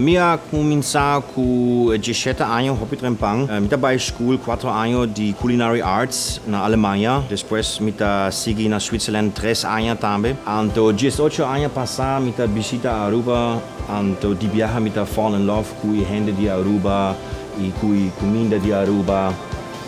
Mi ha cominciato con 17 anni hobby trempang. Mi bei school 4 anni di culinary arts na Alemania. Después mi sigi na Switzerland 3 anni tambe. Anto 18 anni passa mi visita Aruba. Anto di viaje mi fall in love con i gente di Aruba, con comida di Aruba.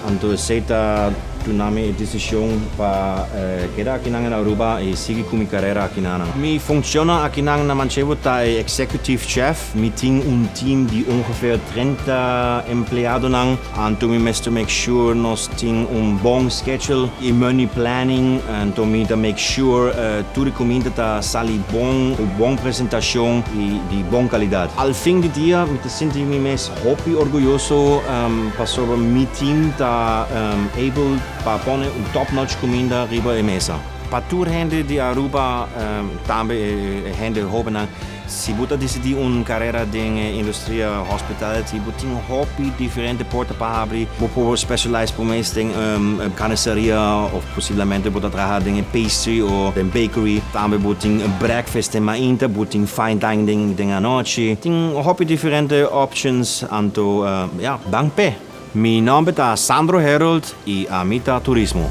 Anto seta tunami decisión para quedar aquí en Aruba y seguir con mi carrera aquí. Mi funciona aquí en Manchebo ta executive chef. Mi tengo un team de ungefähr 30 empleados. Anto mi mesto make sure nos ting un bon schedule y money planning. Anto mi da make sure toda comida ta sali bon presentación y de bon calidad. Al fin de día mi siento mi mes hobby orgulloso sobre mi team ta able para poner un top-notch comida arriba e mesa. Para toda gente de Aruba, também gente jovem, se você decidir uma carreira em indústria hospitality, você tem um hobby diferente porta para abrir. Você pode specialize por mês em carniceria ou possivelmente você trabalhar em pastry ou em bakery. Também você tem breakfast em mainta, você tem fine dining à noite. Tem um hobby diferente options, então, bang pé. Mi nome é Sandro e a mita Turismo.